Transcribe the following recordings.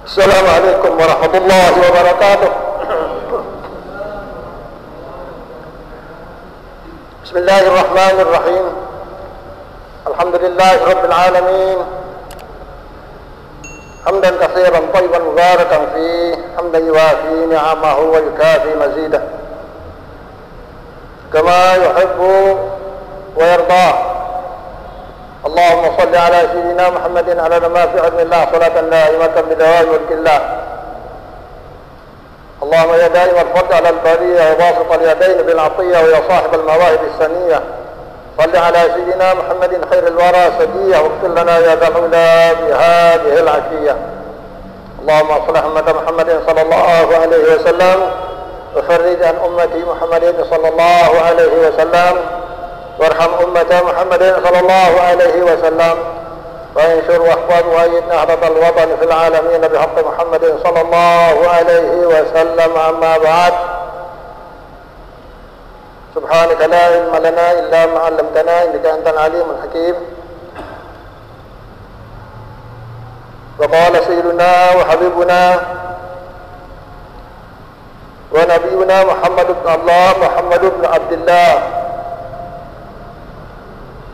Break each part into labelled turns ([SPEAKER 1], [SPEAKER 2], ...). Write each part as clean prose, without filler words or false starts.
[SPEAKER 1] Assalamualaikum warahmatullahi wabarakatuh. Bismillahirrahmanirrahim. Alhamdulillahi rabbil alamin. Hamdan katsiran thayyiban mubarakan fihi, hamdan yuwafi ni'amahu wa yukafi mazidah. Kama yuhibbu wa yardah. Allahumma salli ala sayyidina Muhammadin ala ma fi ilmillah salatan da'imatan bidawam mulkillah. اللهم يا دائم الفضل على البرية وباسط اليدين بالعطية ويا صاحب المواهب السنية صل على سيدنا محمد خير الورى سجية واغفر لنا يا ذا العلا بهذه العشية. اللهم اصلح أمة محمد صلى الله عليه وسلم وفرج عن أمة محمد صلى الله عليه وسلم وارحم أمة محمد صلى الله عليه وسلم وانشر واحفظ وأيد نهضة الوطن في العالمين بحق محمد صلى الله عليه وسلم. أما بعد سبحانك لا علم لنا إلا ما علمتنا إنك أنت العليم الحكيم. وقال سيدنا وحبيبنا ونبينا محمد بن الله محمد بن عبد الله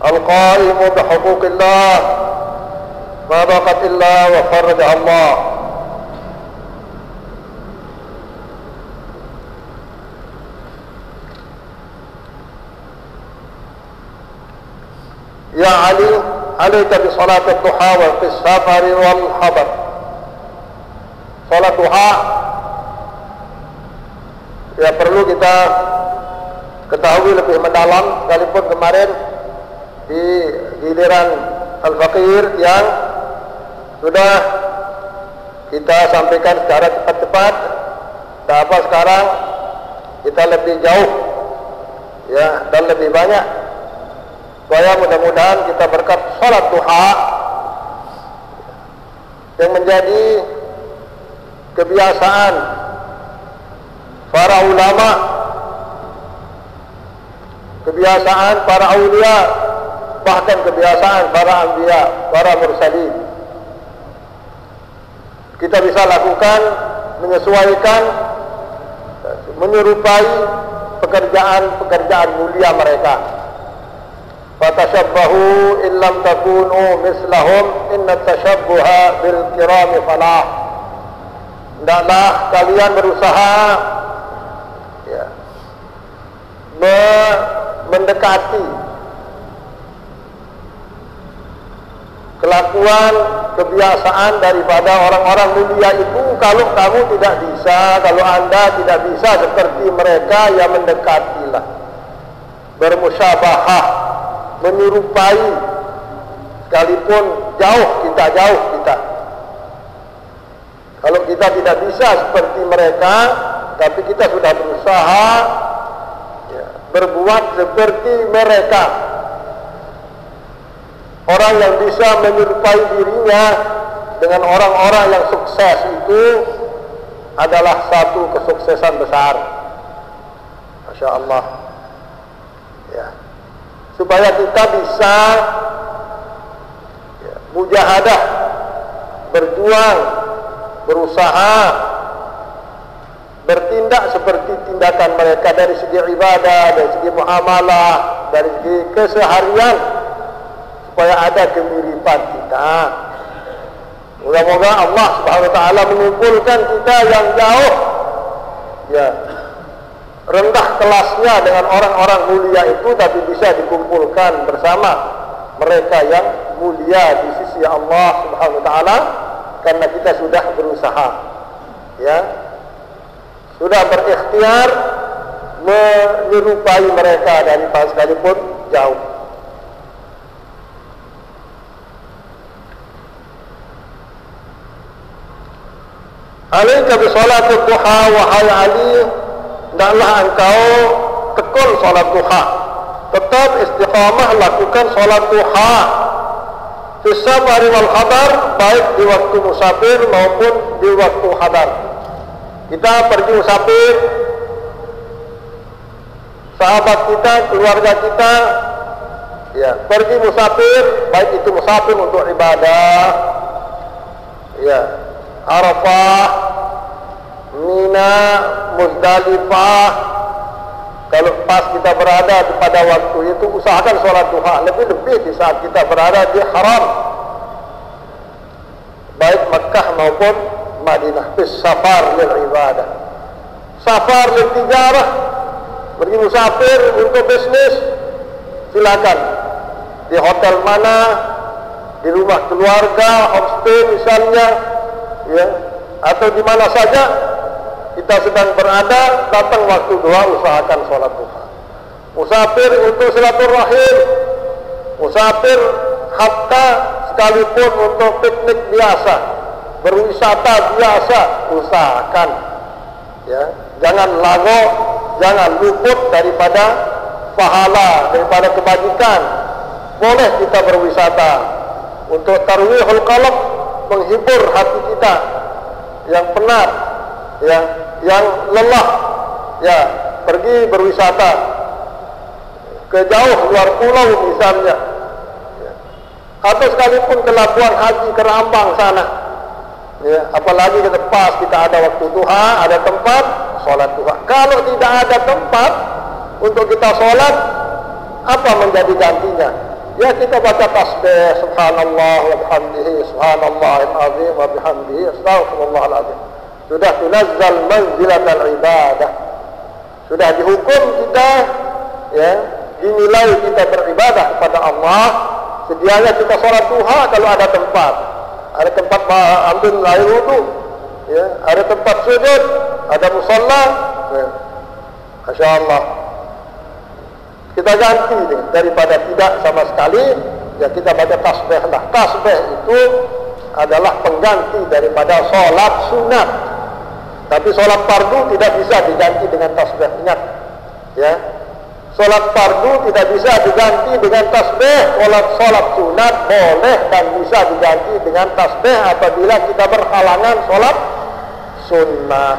[SPEAKER 1] القائم بحقوق الله ما بقت إلا وفرجها الله. يا علي عليك بصلاة الضحى وفي السفر والحضر. Salat duha ya perlu kita ketahui lebih mendalam, sekalipun kemarin di giliran Al-Faqir yang sudah kita sampaikan secara cepat-cepat. Tapi sekarang kita lebih jauh ya dan lebih banyak, supaya mudah-mudahan kita berkat salat duha yang menjadi kebiasaan para ulama, kebiasaan para aulia, bahkan kebiasaan para anbiya, para mursalin. Kita bisa lakukan, menyesuaikan, menyerupai pekerjaan-pekerjaan mulia mereka. Fatashabbahu illam takunu mislahum inna tashabbuha bil kirami falah. Hendaklah kalian berusaha ya, mendekati kelakuan, kebiasaan daripada orang-orang mulia itu. Kalau kamu tidak bisa, kalau anda tidak bisa seperti mereka, ya mendekatilah, bermusyabahah, menyerupai, sekalipun jauh kita. Kalau kita tidak bisa seperti mereka, tapi kita sudah berusaha ya, berbuat seperti mereka. Orang yang bisa menyerupai dirinya dengan orang-orang yang sukses itu adalah satu kesuksesan besar. Masya Allah ya. Supaya kita bisa ya, mujahadah, berjuang, berusaha, bertindak seperti tindakan mereka dari segi ibadah, dari segi muamalah, dari segi keseharian, supaya ada kemiripan kita. Moga-moga Allah Subhanahu wa taala mengumpulkan kita yang jauh ya rendah kelasnya dengan orang-orang mulia itu, tapi bisa dikumpulkan bersama mereka yang mulia di sisi Allah Subhanahu wa taala, karena kita sudah berusaha ya, sudah berikhtiar menyerupai mereka dari sekalipun jauh. Alaika bi salatul duha, wahai Ali, hendaklah engkau tekun salat duha, tetap istiqamah lakukan salat duha fi safari wal hadar, baik di waktu musafir maupun di waktu hadar. Kita pergi musafir, sahabat kita, keluarga kita ya pergi musafir, baik itu musafir untuk ibadah ya Arafah, Mina, Muzdalifah. Kalau pas kita berada pada waktu itu, usahakan sholat duha. Lebih-lebih di saat kita berada di haram, baik Makkah maupun Madinah. Bis safar lil ibadah, safar lil tijarah, pergi musafir untuk bisnis, silakan. Di hotel mana, di rumah keluarga, homestay misalnya, ya, atau di mana saja kita sedang berada, datang waktu duha, usahakan sholat duha. Musafir untuk silaturahim, musafir hatta sekalipun untuk piknik biasa, berwisata biasa, usahakan, ya, jangan lago, jangan luput daripada pahala, daripada kebajikan. Boleh kita berwisata untuk tarwihul qalb, menghibur hati kita yang penat, ya, yang lelah, ya, pergi berwisata ke jauh luar pulau misalnya, ya, atau sekalipun ke Labuan Haji, ke Rambang sana, ya, apalagi ke pas kita ada waktu duha, ada tempat sholat duha. Kalau tidak ada tempat untuk kita sholat, apa menjadi gantinya? Ya, kita baca tasbih subhanallah wa bihamdihi subhanallahil azim wa bihamdihi astaghfirullahal azim. Sudah tunazzal manzilatal ibadah. Sudah dihukum kita, ya, dinilai kita beribadah kepada Allah. Sedianya kita sholat duha kalau ada tempat. Ada tempat ambil air wudu, ya, ada tempat sujud, ada musalla, ya. Masya Allah. Kita ganti daripada tidak sama sekali, ya, kita baca tasbih lah. Tasbih itu adalah pengganti daripada sholat sunat. Tapi sholat fardu tidak bisa diganti dengan tasbih. Ingat, ya, sholat fardu tidak bisa diganti dengan tasbih. Sholat sunat boleh dan bisa diganti dengan tasbih apabila kita berhalangan sholat sunnah.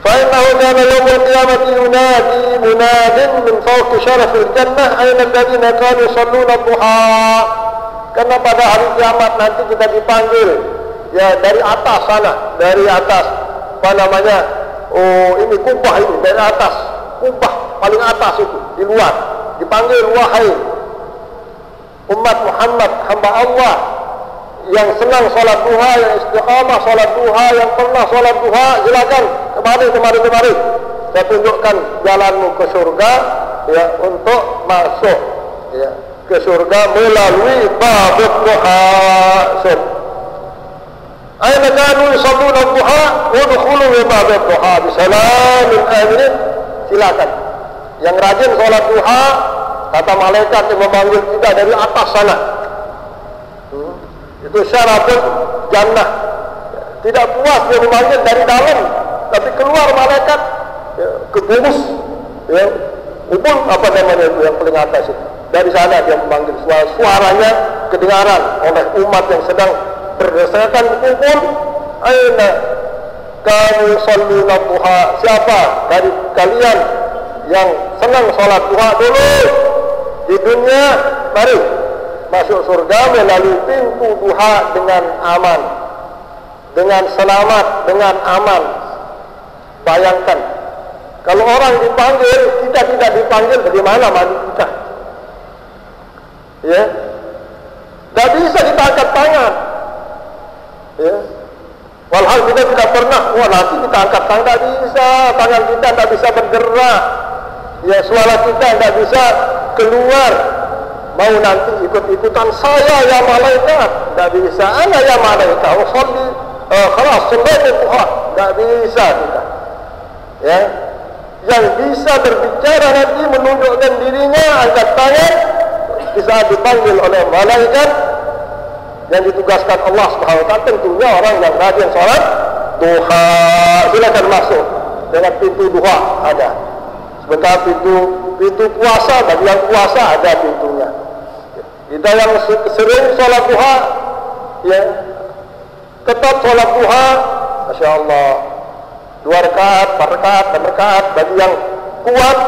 [SPEAKER 1] فإنه كان يوم القيامة ينادي مناد من فوق شرف الجنة أين الذين كانوا يصلون الضحى. Karena pada hari kiamat nanti kita dipanggil, ya, dari atas sana, dari atas, apa namanya, oh ini kubah ini, dari atas, kubah paling atas itu, di luar, dipanggil, wahai umat Muhammad, hamba Allah yang senang sholat duha, yang istiqamah sholat duha, yang pernah sholat duha, silakan kemari. Saya tunjukkan jalanmu ke surga, ya, untuk masuk, ya, ke surga melalui babut duha. Aina kanu yusalluna duha udkhulu min babut duha bisalamin aminin. Silakan. Yang rajin sholat duha, kata malaikat yang memanggil kita dari atas sana. Itu syarafut jannah. Tidak puas dia memanggil dari dalam, tapi keluar malaikat, ya, ke bungkus, ya, ubun apa namanya itu yang paling atas itu. Dari sana dia memanggil, suaranya kedengaran oleh umat yang sedang berdasarkan kumpul. Aina kamu shalluna duha. Siapa dari kalian yang senang sholat duha dulu di dunia, mari masuk surga melalui pintu duha dengan aman, dengan selamat, dengan aman. Bayangkan, kalau orang dipanggil, kita tidak dipanggil, bagaimana mandi kita? Ya, tidak bisa kita angkat tangan. Ya, walhal kita tidak pernah, wah nanti kita angkat tangan, tidak bisa, tangan kita tidak bisa bergerak. Ya, suara kita tidak bisa keluar. Mau nanti ikut-ikutan saya ya malaikat, tidak bisa. Ana ya malaikat, usolli, khalas, sholli duha, tidak bisa kita. Ya, yang bisa berbicara nanti menunjukkan dirinya, angkat tangan di saat dipanggil oleh malaikat yang ditugaskan Allah Subhanahu wa taala, tentunya orang yang rajin sholat duha. Silakan masuk dengan pintu duha ada. Sebentar pintu puasa, bagi yang puasa ada pintunya. Kita yang sering sholat duha, ya, tetap sholat duha, Masya Allah, 2 rakaat, 4 rakaat, 6 rakaat. Bagi yang kuat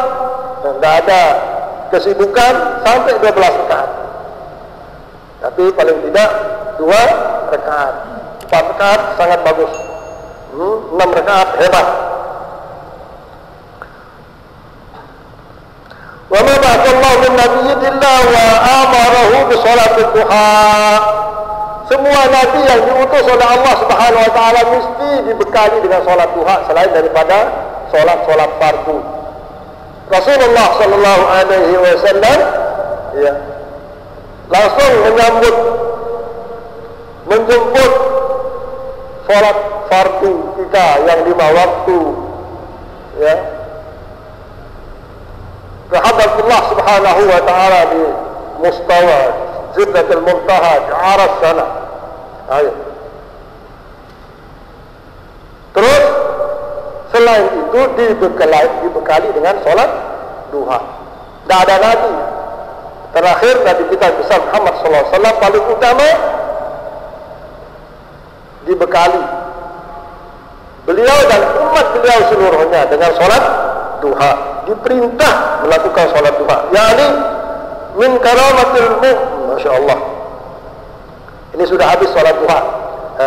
[SPEAKER 1] dan tidak ada kesibukan, sampai 12 rakaat. Tapi paling tidak 2 rakaat. 4 rakaat sangat bagus. 6 rakaat hebat. Wa ma ba'athallahu min nabiyyin illa wa amarahu bi sholatil duha. Semua nabi yang diutus oleh Allah Subhanahu wa taala mesti dibekali dengan salat duha selain daripada salat fardu. Rasulullah sallallahu alaihi wasallam ya langsung menjemput salat fardu kita yang 5 waktu ya ke hadratullah Subhanahu wa taala di mustawa Sidratul Muntaha di aras sana. Ayo. Terus selain itu dibekali dengan sholat duha. Tidak ada nabi. Terakhir Nabi kita besar Muhammad SAW paling utama dibekali beliau dan umat beliau seluruhnya dengan sholat duha. Diperintah melakukan sholat duha. Yani min karamatil mu'min. Masya Allah. Ini sudah habis sholat duha.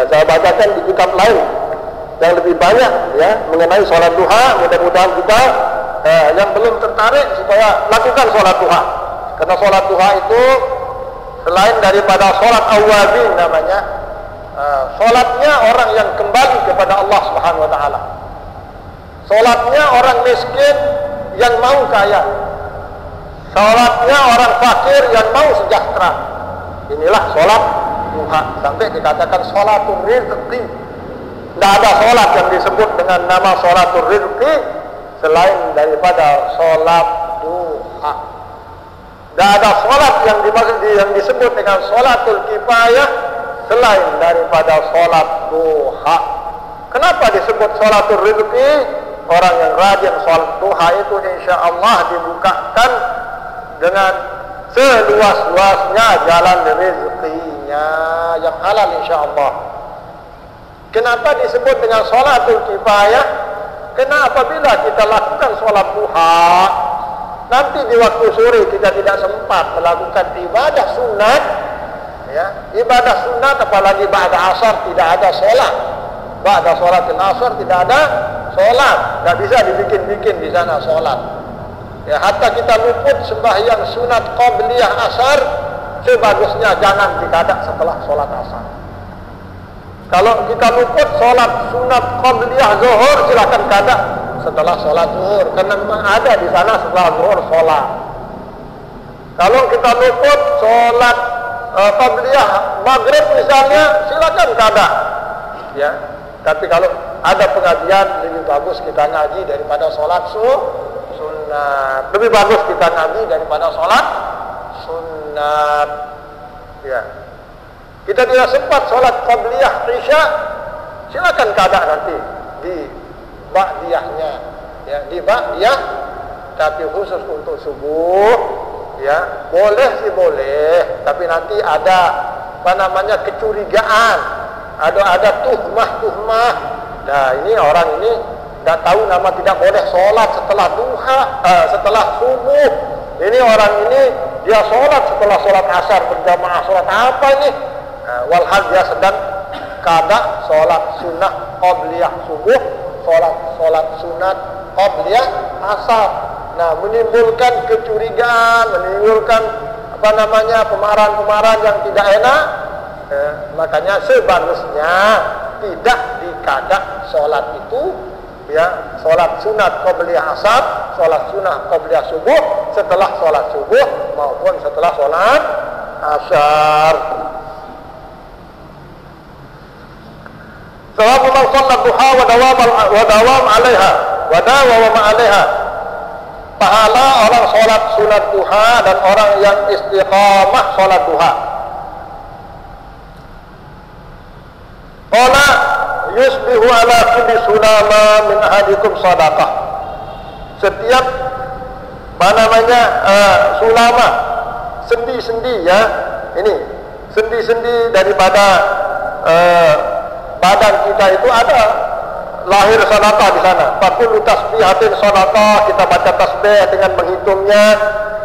[SPEAKER 1] Saya bacakan di kitab lain yang lebih banyak ya mengenai sholat duha. Mudah-mudahan kita yang belum tertarik supaya lakukan sholat duha. Karena sholat duha itu selain daripada sholat awabin namanya, sholatnya orang yang kembali kepada Allah Subhanahu Wa Taala. Sholatnya orang miskin yang mau kaya. Sholatnya orang fakir yang mau sejahtera. Inilah sholat duha. Sampai dikatakan sholatul rizqi. Tidak ada sholat yang disebut dengan nama sholatul rizqi selain daripada sholat duha. Tidak ada sholat yang disebut dengan sholatul kifayah selain daripada sholat duha. Kenapa disebut sholatul rizqi? Orang yang rajin sholat duha itu insya Allah dibukakan dengan seluas-luasnya jalan rezekinya yang halal insya Allah. Kenapa disebut dengan sholatul kifayah? Karena apabila kita lakukan sholat duha, nanti di waktu sore kita tidak sempat melakukan ibadah sunat, ya, ibadah sunat apalagi ba'da asar tidak ada sholat, ba'da sholatil asar tidak ada sholat, tidak bisa dibikin-bikin di sana sholat. Ya, hatta kita luput sembahyang sunat qabliyah asar, sebagusnya jangan dikadak setelah sholat asar. Kalau kita luput sholat sunat qabliyah zuhur, silakan kadak setelah sholat zuhur, karena memang ada di sana setelah zuhur sholat. Kalau kita luput sholat qabliyah maghrib misalnya, silakan kadak. Ya, tapi kalau ada pengajian lebih bagus kita ngaji daripada sholat sunat. Lebih bagus kita ngaji daripada sholat sunat. Ya. Kita tidak sempat sholat qabliyah isya, silakan kadak nanti di ba'diyahnya. Ya, di ba'diyah, tapi khusus untuk subuh, ya boleh sih boleh, tapi nanti ada kecurigaan, ada tuhmah. Nah ini orang ini tidak tahu nama tidak boleh sholat setelah duha, setelah subuh. Ini orang ini dia sholat setelah sholat asar berjamaah, sholat apa ini? Walhal dia sedang kada sholat sunnah qabliyah subuh, sholat sunat qabliyah asar. Nah menimbulkan kecurigaan, menimbulkan pemarahan yang tidak enak. Makanya sebagusnya tidak dikadak sholat itu, ya, sholat sunat qabliyah asar, sholat sunat qabliyah subuh setelah sholat subuh maupun setelah sholat asar. Sawabu man sholat duha wa dawam alaiha wa dawama alaiha. Pahala orang sholat sunat duha dan orang yang istiqamah sholat duha. Qala yusbihu ala kulli sulama min ahadikum sadaqah. Setiap sulama, sendi-sendi, ya, ini sendi-sendi daripada badan kita itu ada lahir sedekah di sana. Fakulu tasbihatin sedekah, kita baca tasbih dengan menghitungnya,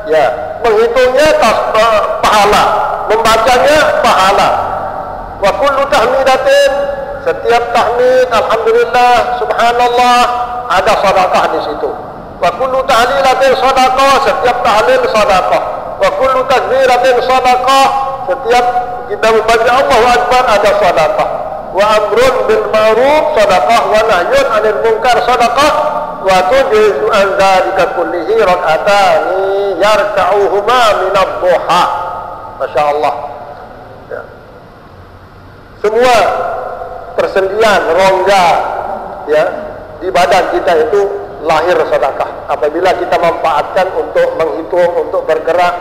[SPEAKER 1] ya, menghitungnya pahala, membacanya pahala. Wa kullu tahmidatin, setiap tahmid alhamdulillah, subhanallah, ada sedekah di situ. Wa kullu tahlilatin sedekah, setiap tahlil sedekah. Wa kullu takbiratin sedekah, setiap kita membaca Allahu Akbar ada sedekah. Wa amrun bil ma'ruf sedekah, wa nahyun 'anil munkar sedekah. Wa tujizu an dzalika kullihi rak'atani yarka'uhuma min ad-duha. Masyaallah. Ya. Semua persendian, rongga ya di badan kita itu lahir sedekah. Apabila kita manfaatkan untuk menghitung, untuk bergerak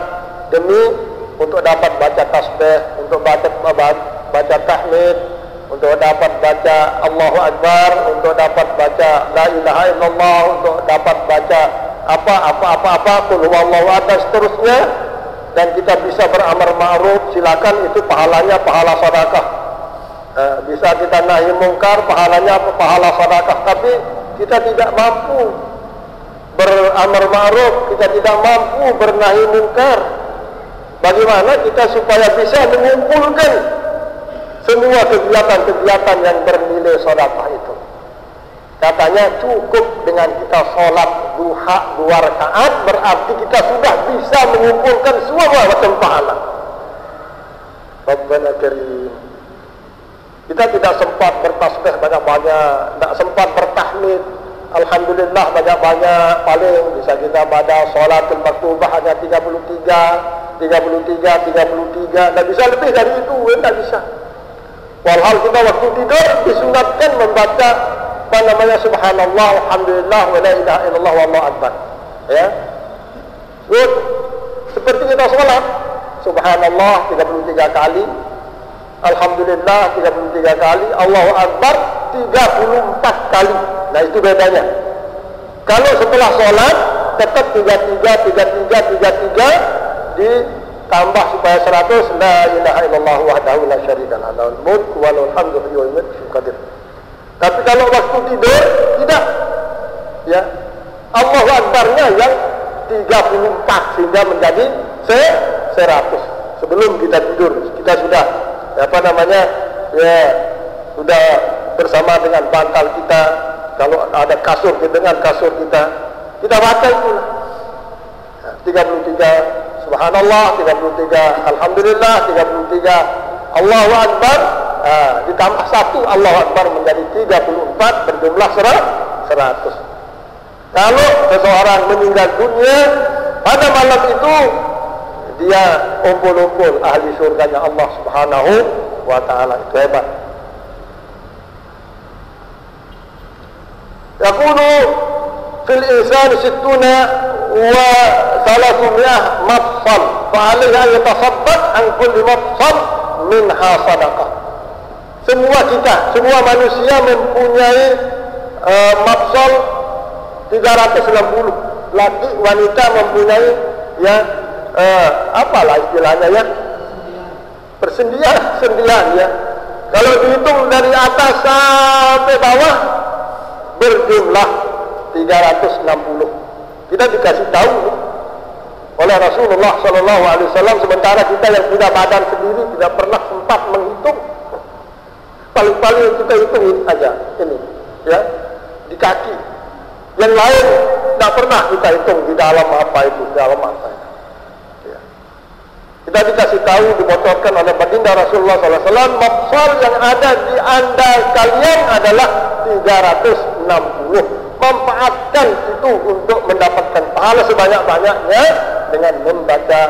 [SPEAKER 1] demi untuk dapat baca tasbih, untuk baca tahmid, untuk dapat baca Allahu Akbar, untuk dapat baca la ilaha illallah, untuk dapat baca apa qul huwallahu ahad dan seterusnya, dan kita bisa beramar ma'ruf, silakan, itu pahalanya pahala sedekah. Bisa kita nahi mungkar, pahalanya pahala sedekah. Tapi kita tidak mampu beramar ma'ruf, kita tidak mampu bernahi mungkar. Bagaimana kita supaya bisa mengumpulkan semua kegiatan-kegiatan yang bernilai sedekah itu? Katanya cukup dengan kita sholat duha 2 rakaat, berarti kita sudah bisa mengumpulkan semua macam pahala. Rabbana karim. Kita tidak sempat bertasbih banyak-banyak, tidak sempat bertahmid alhamdulillah banyak-banyak, paling bisa kita pada sholatul maktubah hanya 33, tidak bisa lebih dari itu, tidak bisa. Walhal kita waktu tidur disunatkan membaca subhanallah, alhamdulillah, wa la ilaha illallah, wallahu akbar. Ya. Good. Seperti kita sholat, subhanallah 33 kali, alhamdulillah 33 kali, Allahu akbar 34 kali. Nah, itu bedanya. Kalau setelah sholat tetap 33 ditambah supaya 100, la ilaha illallah wahdahu la syarika lahu, lahul mulku wa lahul hamdu wa huwa qadir. Tapi kalau waktu tidur tidak, ya, Allahu Akbarnya yang 34 sehingga menjadi 100. Sebelum kita tidur kita sudah sudah bersama dengan bantal kita, kalau ada kasur dengan kasur kita baca itulah 33 subhanallah, 33 alhamdulillah, 33 Allahu Akbar, ditambah 1 Allahu Akbar menjadi 34 berjumlah 100. Kalau seseorang meninggal dunia pada malam itu, dia umpul-umpul ahli surganya Allah Subhanahu wa ta'ala. Itu hebat. Yaqulu fil insani 60 wa 300 mafsal, fa'alaihi an yatasaddaq an kulli mafsal minha sadaqah. Semua manusia mempunyai mafsal 360. Laki wanita mempunyai apalah istilahnya ya, persendian ya. Kalau dihitung dari atas sampai bawah berjumlah 360. Kita dikasih tahu oleh Rasulullah SAW, sementara kita yang punya badan sendiri tidak pernah sempat menghitung. Paling-paling kita hitung ini aja, ini ya, di kaki. Yang lain tidak pernah kita hitung di dalam apa itu, ya. Kita dikasih tahu, dibocorkan oleh baginda Rasulullah SAW, mafsal yang ada di anda kalian adalah 360. Manfaatkan itu untuk mendapatkan pahala sebanyak-banyaknya dengan membaca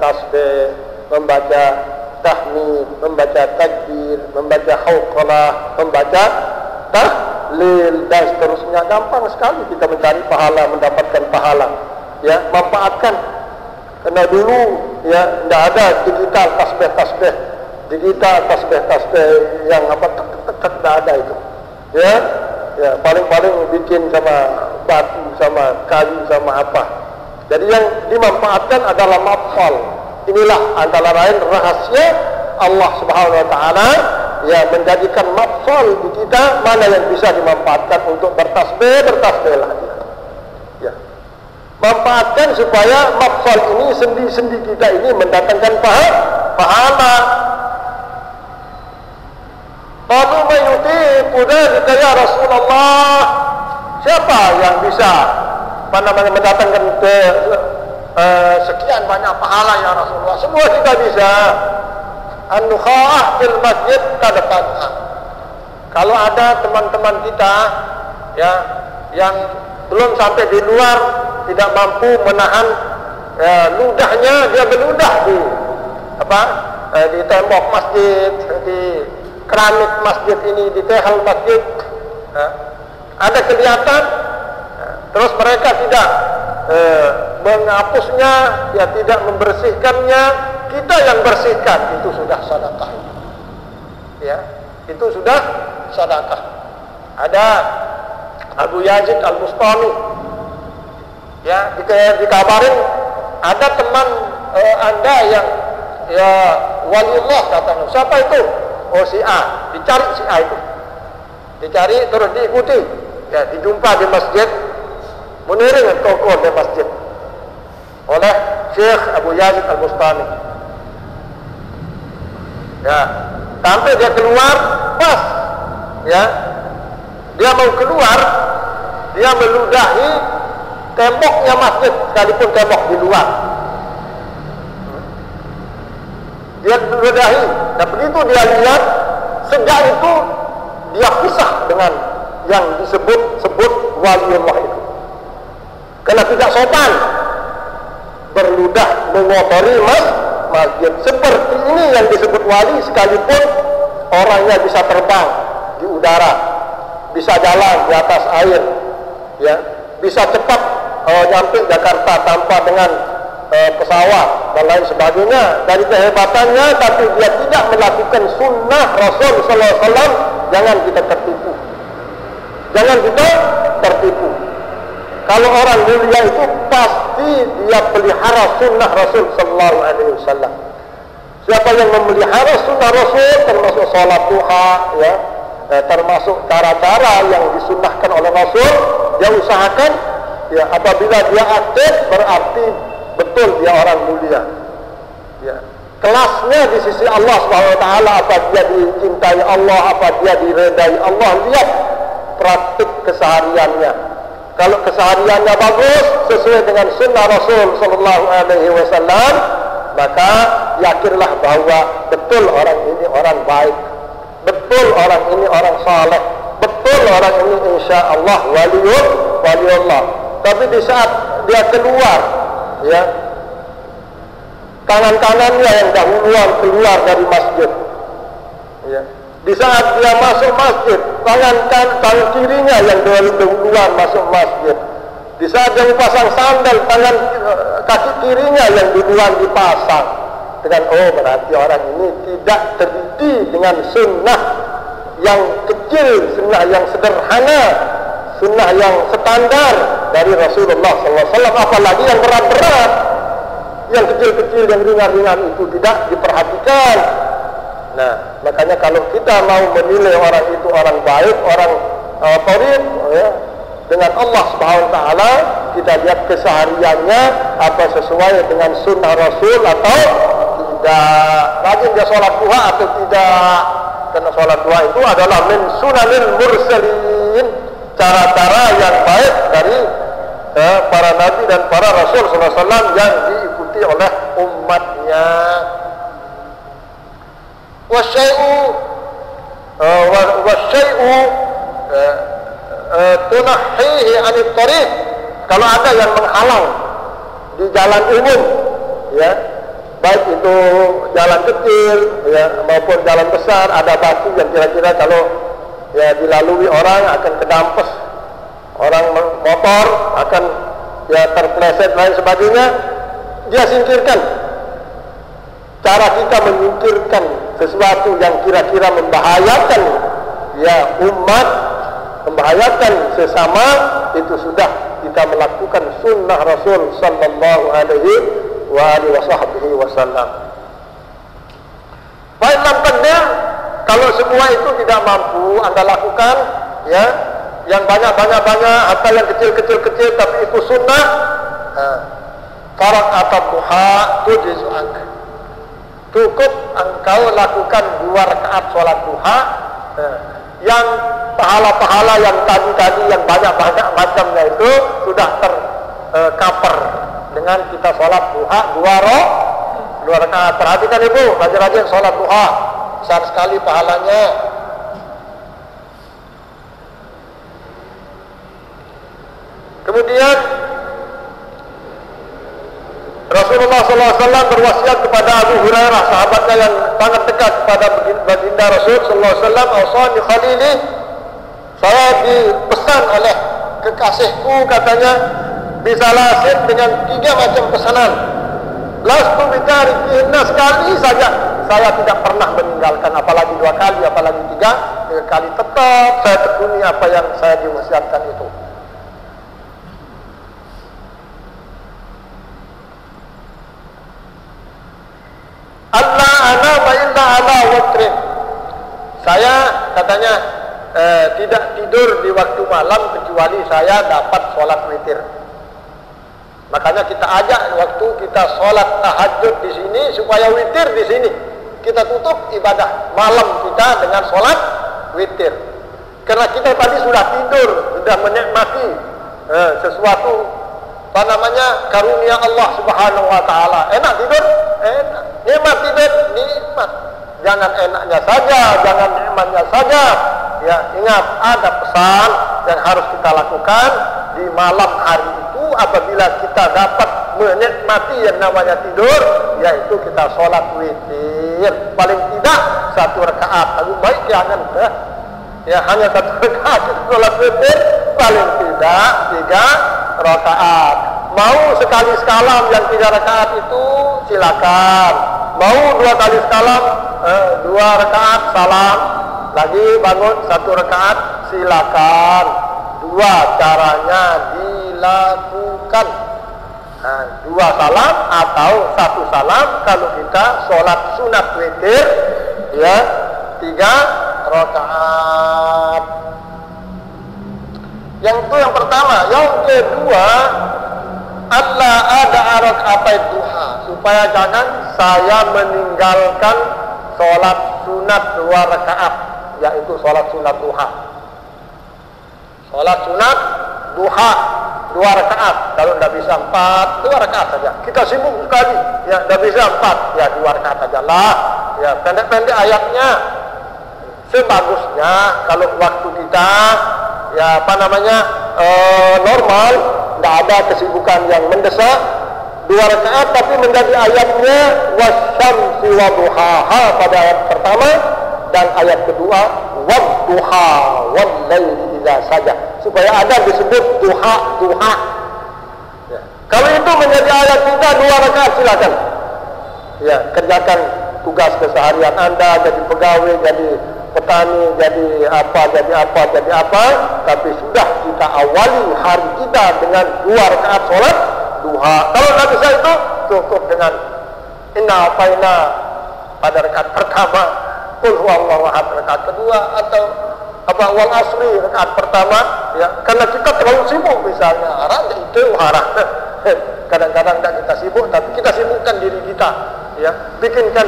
[SPEAKER 1] tasbih, membaca tahmid, membaca takbir, membaca hauqalah, membaca tahlil dan seterusnya. Gampang sekali kita mencari pahala, mendapatkan pahala. Ya, manfaatkan. Karena dulu ya tidak ada digital tasbih, digital tasbih yang tidak ada itu. Ya, paling-paling bikin sama batu, sama kayu, sama apa. Jadi yang dimanfaatkan adalah mafsal. Inilah antara lain rahasia Allah Subhanahu wa ta'ala yang menjadikan mafsal di kita, mana yang bisa dimanfaatkan untuk bertasbihlah dia. Ya. Manfaatkan supaya mafsal ini, sendi-sendi kita ini mendatangkan pahala. Lalu mayutiqu dzalika ya Rasulullah, siapa yang bisa mendatangkan sekian banyak pahala ya Rasulullah? Semua kita bisa. An-nukha'ah fil masjid kadfatha. Kalau ada teman-teman kita ya yang belum sampai di luar, tidak mampu menahan ludahnya, dia berludah di di tembok masjid, di keramik masjid ini, di tehel masjid, ada kelihatan, terus mereka tidak menghapusnya, ya tidak membersihkannya, kita yang bersihkan, itu sudah sedekah. Ya, itu sudah sedekah. Ada Abu Yazid Al-Bustami, ya, dikabarin ada teman Anda yang ya waliullah, katanya. Siapa itu? Oh, si A. Dicari si A itu, dicari terus diikuti, ya, dijumpa di masjid Munirin Toko di masjid oleh Syekh Abu Yazid Al-Bustami. Ya, sampai dia keluar, pas ya dia mau keluar, dia meludahi temboknya masjid, sekalipun tembok di luar. Dia meludahi, dan begitu dia lihat, sejak itu dia pisah dengan yang disebut waliullah itu, karena tidak sopan berludah mengotori masjid. Seperti ini yang disebut wali, sekalipun orangnya bisa terbang di udara, bisa jalan di atas air, ya, bisa cepat nyampe Jakarta tanpa dengan pesawat dan lain sebagainya, dari kehebatannya, tapi dia tidak melakukan sunnah Rasul Sallallahu Alaihi Wasallam. Jangan kita tertipu, jangan kita tertipu. Kalau orang mulia itu pasti dia pelihara sunnah Rasul Sallallahu Alaihi Wasallam. Siapa yang memelihara sunnah Rasul, termasuk sholat duha, ya, termasuk cara-cara yang disunnahkan oleh Rasul, dia usahakan, ya, apabila dia aktif berarti betul dia orang mulia. Ya. Kelasnya di sisi Allah Subhanahu Wa Taala, apa dia dicintai Allah, apa dia diredai Allah. Lihat praktik kesehariannya. Kalau kesehariannya bagus sesuai dengan sunnah Rasul Sallallahu Alaihi Wasallam, maka yakinlah bahwa betul orang ini orang baik, betul orang ini orang saleh, betul orang ini insya Allah waliullah. Tapi di saat dia keluar, ya, tangan kanannya yang dahuluan keluar dari masjid, ya. Di saat dia masuk masjid, tangan kirinya yang dahuluan masuk masjid. Di saat dia pasang sandal, kaki kirinya yang duluan dipasang. Dengan berarti orang ini tidak terdidik dengan sunnah yang kecil, sunnah yang sederhana, sunnah yang standar dari Rasulullah SAW. Apalagi yang berat-berat, yang kecil-kecil, yang ringan-ringan itu tidak diperhatikan. Nah, makanya kalau kita mau menilai orang itu orang baik, orang qarib, ya, dengan Allah Subhanahu Wa Taala, kita lihat kesehariannya apa sesuai dengan sunnah Rasul atau tidak, rajin dia sholat duha atau tidak. Karena sholat duha itu adalah min sunanil mursalin, cara-cara yang baik dari para nabi dan para rasul SAW yang diikuti oleh umatnya. Wasyai'u tunahhihi anit tariq. Kalau ada yang menghalang di jalan umum, ya, baik itu jalan kecil, ya, maupun jalan besar, ada batu yang kira-kira kalau ya dilalui orang akan kedampes, orang motor akan ya terpleset lain sebagainya, dia singkirkan. Cara kita menyingkirkan sesuatu yang kira-kira membahayakan ya umat, membahayakan sesama, itu sudah kita melakukan sunnah Rasul Sallallahu Alaihi Wasallam. Baik, nampaknya kalau semua itu tidak mampu Anda lakukan, ya, yang banyak atau yang kecil, tapi itu sunnah. Farak atau duha tujizu'ak. cukup engkau lakukan 2 rakaat sholat duha, yang pahala-pahala yang tadi yang banyak-banyak macamnya itu sudah tercover dengan kita sholat duha 2 rakaat. Perhatikan ibu, rajin-rajin sholat duha, besar sekali pahalanya. Kemudian Rasulullah SAW berwasiat kepada Abu Hurairah, sahabatnya yang sangat dekat kepada baginda Rasul SAW, "Awsani khalili," saya dipesan oleh kekasihku, katanya, "bisalasin," dengan 3 macam pesanan. "Lastu bitarikihinna," sekali saja saya tidak pernah meninggalkan, apalagi 2 kali, apalagi 3 kali, tetap saya tekuni apa yang saya diwasiatkan itu. Allah anama illa ala watrin. Saya katanya tidak tidur di waktu malam kecuali saya dapat sholat witir. Makanya kita ajak waktu kita sholat tahajud di sini supaya witir di sini. Kita tutup ibadah malam kita dengan sholat witir. Karena kita tadi sudah tidur, sudah menikmati sesuatu karunia Allah Subhanahu wa taala. Enak tidur? Enak. Nikmat tidur? Nikmat. Jangan enaknya saja, jangan nikmatnya saja. Ya, ingat ada pesan yang harus kita lakukan di malam hari itu apabila kita dapat menikmati yang namanya tidur, yaitu kita sholat witir. Paling tidak 1 rakaat. Lebih baik jangan hanya 1 rakaat sholat witir, paling tidak 3 rakaat. Mau sekali sekalam yang 3 rakaat itu silakan. Mau 2 kali sekalam 2 rakaat salam, lagi bangun 1 rakaat silakan. 2 caranya dilakukan. 2 salam atau 1 salam kalau kita sholat sunat witir, 3 rakaat. Yang itu yang pertama. Yang kedua, Allah ada rakaat duha, supaya jangan saya meninggalkan sholat sunat 2 rakaat, yaitu sholat sunat duha. Sholat sunat duha 2 rakaat. Kalau tidak bisa 4, 2 rakaat saja. Kita sibuk sekali, tidak bisa 4, 2 rakaat saja lah. Pendek-pendek ayatnya. Sebagusnya kalau waktu kita normal, tidak ada kesibukan yang mendesak, 2 rakaat, tapi menjadi ayatnya wasyamsi waduhaha pada ayat pertama, dan ayat kedua wadduha wallaili idza saja, supaya ada disebut duha. Kalau itu menjadi ayat kita 2 rakaat silakan. Kerjakan tugas keseharian Anda, jadi pegawai, jadi petani, jadi apa, tapi sudah kita awali hari kita dengan 2 rakaat sholat duha. Kalau tidak bisa itu cukup dengan inna afaina pada rakaat pertama, qul huwallahu ahad rakaat kedua, atau wal asri rakaat pertama. Karena kita terlalu sibuk misalnya, kadang-kadang tidak kita sibuk, tapi kita sibukkan diri kita, bikinkan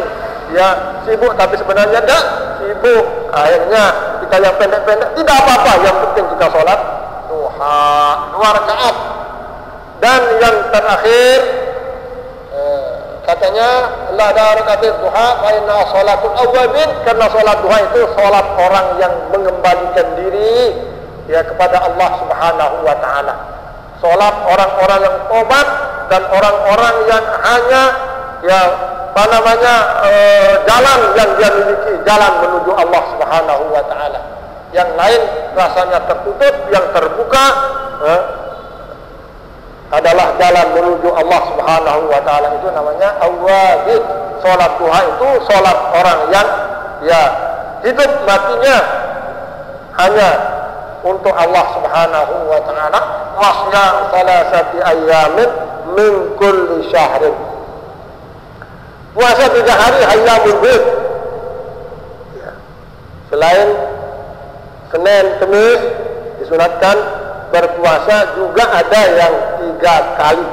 [SPEAKER 1] sibuk, tapi sebenarnya tidak sibuk. Akhirnya kita yang pendek-pendek tidak apa-apa, yang penting kita sholat duha 2 rakaat. Dan yang terakhir katanya la ada rakaat duha fa inna sholatul awwabin, karena sholat duha itu sholat orang yang mengembalikan diri kepada Allah Subhanahu wa taala. Sholat orang-orang yang tobat dan orang-orang yang hanya jalan yang dia miliki, jalan menuju Allah Subhanahu wa taala. Yang lain rasanya tertutup, yang terbuka adalah jalan menuju Allah Subhanahu wa taala. Itu namanya awwabin. Salat duha itu salat orang yang hidup matinya hanya untuk Allah Subhanahu wa taala. Wasya salasati ayyamin min kulli syahrin. Puasa 3 hari ayyamul bid. Selain Senin, Kamis disunatkan berpuasa, juga ada yang 3 kali.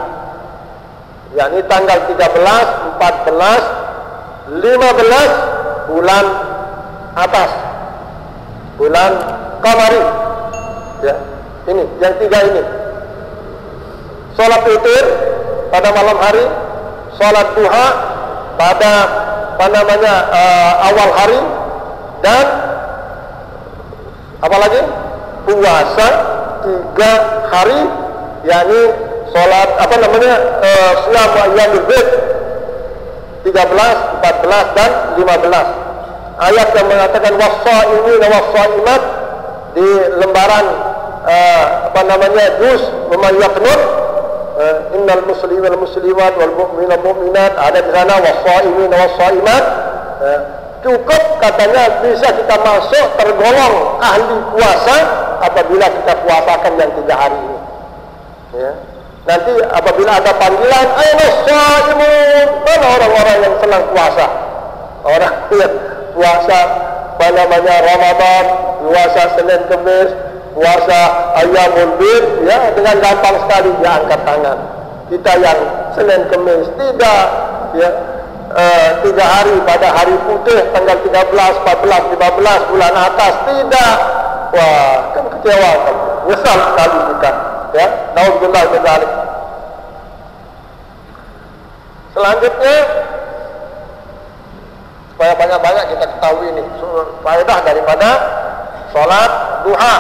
[SPEAKER 1] Yakni tanggal 13, 14 15 bulan atas, bulan Qamari, ya. Ini yang 3 ini. Sholat witir pada malam hari, sholat duha pada awal hari, dan apa lagi? Puasa 3 hari, yakni sholat siyam ayyamul bid 13, 14 dan 15. Ayat yang mengatakan was-shaimin was-shaimat di lembaran juz man yaqnut, innal muslimina wal muslimat wal mu'minina wal mu'minat, ada di sana was-shaimin was-shaimat. Cukup katanya bisa kita masuk tergolong ahli puasa apabila kita puasakan yang 3 hari ini, ya. Nanti apabila ada panggilan, ayo shaimun, mana orang-orang yang senang puasa, orang yang puasa Ramadan, puasa Senin Kemis, puasa Ayyamul Bid, ya, dengan gampang sekali dia angkat tangan. Kita yang Senin Kemis tidak, ya, 3 hari pada hari putih tanggal 13, 14, 15 bulan atas tidak. Wah, kan kecewa kan, nyesal sekali kita, ya. Nauzubillah min dzalik. Selanjutnya, supaya banyak-banyak kita ketahui ini faedah daripada sholat duha.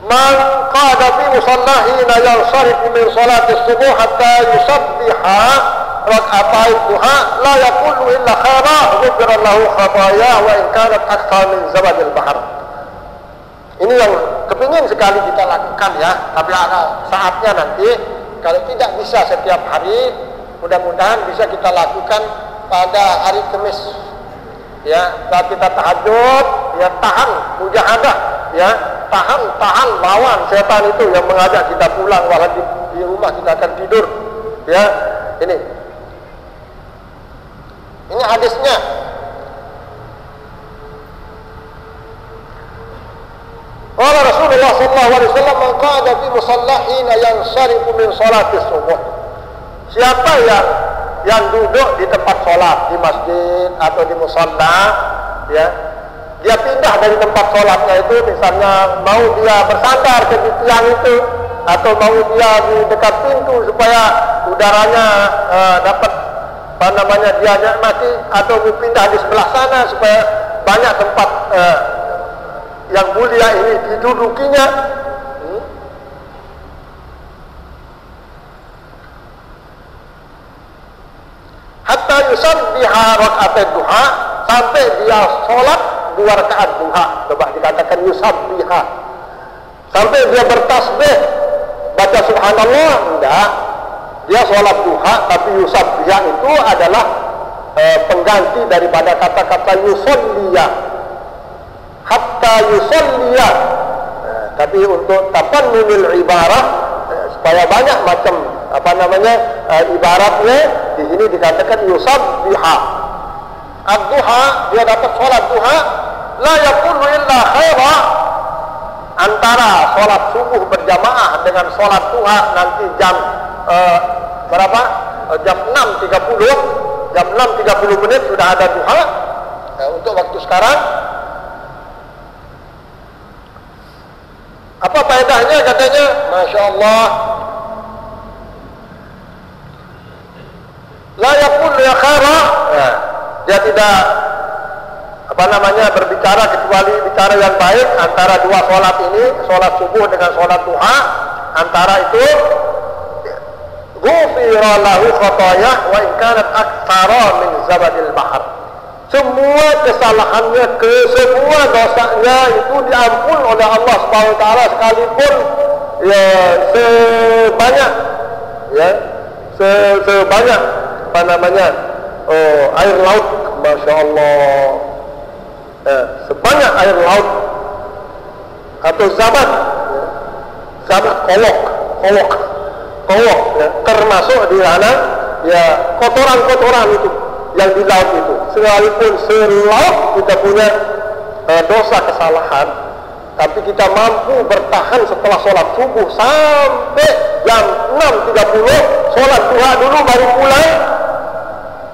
[SPEAKER 1] Man qada fi musallahi la yansarifu min salati subuh hatta yusabbiha rak'atai duha la yaqulu illa khaira ghufira lahu khataya wa in kanat akthar min zabadil bahr. Ini yang kepingin sekali kita lakukan, ya, tapi ada saatnya nanti. Kalau tidak bisa setiap hari, mudah-mudahan bisa kita lakukan pada hari Kamis, ya. Saat kita tahajud, ya, tahan mujahadah, ya, tahan lawan setan itu yang mengajak kita pulang walau di rumah kita akan tidur, ya. Ini hadisnya. Qala Rasulullah sallallahu alaihi wasallam, man qa'ada fi musallahin yansarifu min salati subuh. Siapa yang duduk di tempat sholat di masjid atau di musalla, ya, dia pindah dari tempat sholatnya itu, misalnya mau dia bersandar ke tiang itu, atau mau dia di dekat pintu supaya udaranya dapat dia nikmati, atau pindah di sebelah sana supaya banyak tempat yang mulia ini didudukinya. Hatta yusabbiha rak'atai duha, sampai dia sholat 2 rakaat duha. Coba dikatakan yusabbiha, sampai dia bertasbih, baca subhanallah, enggak. Dia sholat duha, tapi yusabbiha itu adalah pengganti daripada kata-kata yusolliya. Hatta yusolliya, tapi untuk tapannunil ibarah, supaya banyak macam ibaratnya, di sini dikatakan yusabbiha. Ad-duha, dia dapat sholat duha, la yakunu illa khaira. Antara sholat subuh berjamaah dengan sholat duha nanti jam berapa? Jam 6.30, jam 6.30 menit sudah ada duha. Untuk waktu sekarang, apa faedahnya katanya? Masya Allah, la yakun ya khaira, dia tidak berbicara kecuali bicara yang baik antara 2 sholat ini, sholat subuh dengan sholat duha. Antara itu ghufira lahu khatayah wa in kanat aktsara min zabadil bahr. Semua kesalahannya, semua dosanya itu diampun oleh Allah Subhanahu wa taala, sekalipun ya sebanyak air laut. Masya Allah, sebanyak air laut atau zabat kolok, ya, termasuk di sana, ya, kotoran itu yang di laut itu. Sekalipun selaut kita punya dosa kesalahan, tapi kita mampu bertahan setelah sholat subuh sampai jam 6.30, sholat duha dulu baru pulang,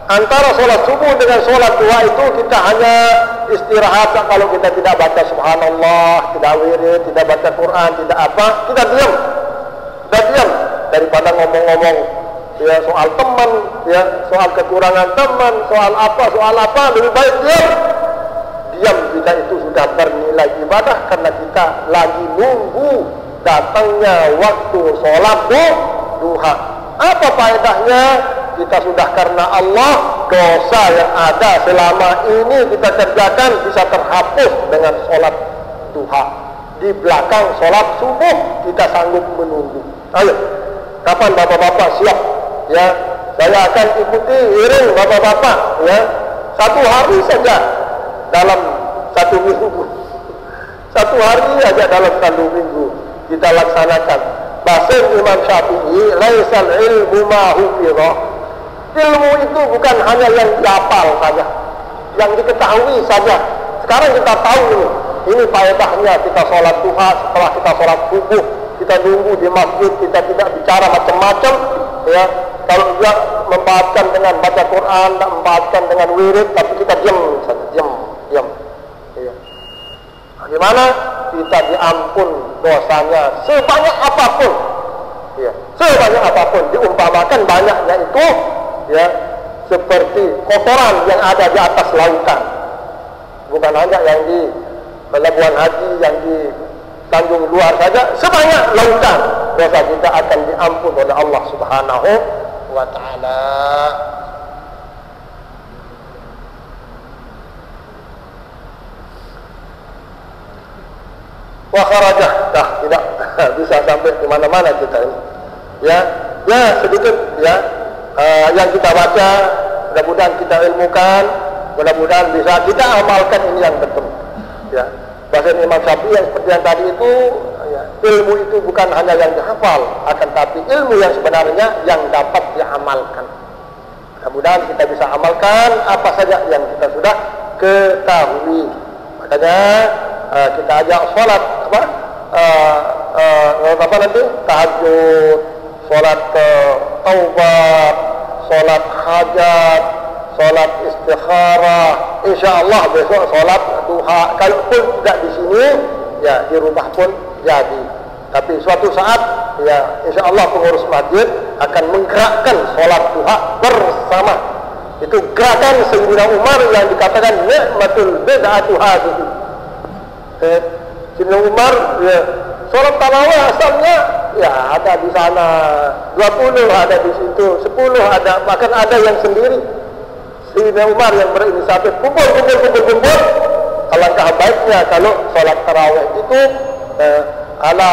[SPEAKER 1] Antara sholat subuh dengan sholat duha itu kita hanya istirahat. Kalau kita tidak baca subhanallah, tidak wirid, tidak baca Quran, tidak apa, kita diam. Kita diam daripada ngomong-ngomong ya soal teman, ya soal kekurangan teman, soal apa, lebih baik diam. Diam kita itu sudah bernilai ibadah karena kita lagi nunggu datangnya waktu sholat duha. Apa faedahnya? Kita sudah karena Allah, dosa yang ada selama ini kita kerjakan bisa terhapus dengan sholat duha. Di belakang sholat subuh kita sanggup menunggu. Ayo, kapan bapak-bapak siap? Ya, saya akan ikuti iring bapak-bapak. Ya, 1 hari saja dalam 1 minggu. 1 hari aja dalam 1 minggu kita laksanakan. Bahasa Imam Syafi'i, laisal ilmu ma hufidha. Ilmu itu bukan hanya yang dihafal saja, yang diketahui saja. Sekarang kita tahu ini faedahnya kita sholat duha setelah kita sholat subuh. Kita nunggu di masjid, kita tidak bicara macam-macam. Ya, kalau dia membacakan dengan baca Quran, tak membacakan dengan wirid, tapi kita diam saja, diam. Ya. Bagaimana kita diampun dosanya sebanyak apapun. Ya, sebanyak apapun, diumpamakan banyaknya itu. Ya, seperti kotoran yang ada di atas lautan. Bukan hanya yang di pelabuhan haji, yang di Tanjung Luar saja, sebanyak lautan dosa kita akan diampun oleh Allah Subhanahu wa ta'ala. Wa kharajah, tidak bisa sampai di mana-mana kita ini. Ya sedikit ya. Yang kita baca, mudah-mudahan kita ilmukan, mudah-mudahan bisa kita amalkan ini yang betul. Ya, bahasa Imam Syafi'i yang seperti yang tadi itu, ya, ilmu itu bukan hanya yang dihafal, akan tapi ilmu yang sebenarnya yang dapat diamalkan. Mudah-mudahan kita bisa amalkan apa saja yang kita sudah ketahui. Makanya kita ajak sholat apa nanti tahajud, sholat taubat, sholat hajat, sholat istikharah. Insyaallah besok sholat duha. Kalaupun tidak di sini, ya di rumah pun jadi. Tapi suatu saat, ya insyaallah pengurus masjid akan menggerakkan sholat duha bersama. Itu gerakan Sayyidina Umar yang dikatakan ni'matul bid'atu hadhihi. Sayyidina Umar, ya, sholat tarawih asalnya ya ada di sana 20, ada di situ 10, ada, bahkan ada yang sendiri. Sayyidina Umar yang berinisiatif kumpul. Alangkah baiknya kalau sholat tarawih itu ala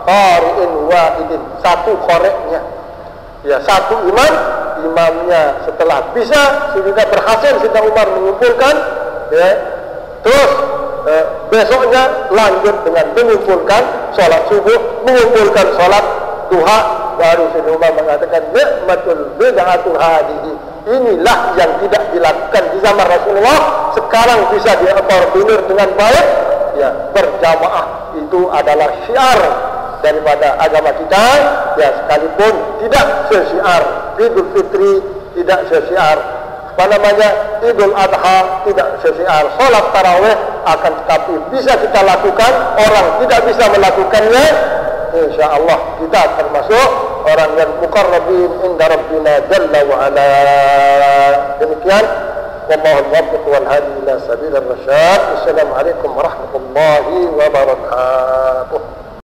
[SPEAKER 1] qari'in wahidin, satu qoreknya, ya satu imamnya. Setelah bisa sudah berhasil Sayyidina Umar mengumpulkan, ya, terus besoknya lanjut dengan mengumpulkan sholat subuh, mengumpulkan sholat duha. Baru Sayyidina Umar mengatakan ni'matul bid'atu hadhihi. Inilah yang tidak dilakukan di zaman Rasulullah, sekarang bisa diakomodir dengan baik. Ya, berjamaah itu adalah syiar daripada agama kita. Ya, sekalipun tidak sesyiar Idul Fitri, tidak sesyiar Idul Adha, tidak sesyiar sholat tarawih, akan tetapi bisa kita lakukan. Orang tidak bisa melakukannya, insyaallah kita termasuk orang yang muqarrabin inda Rabbina Jalla wa Ala. Demikian, wallahu al-muwaffiq wal hadi ila sabilir rasyad. Assalamualaikum warahmatullahi wabarakatuh.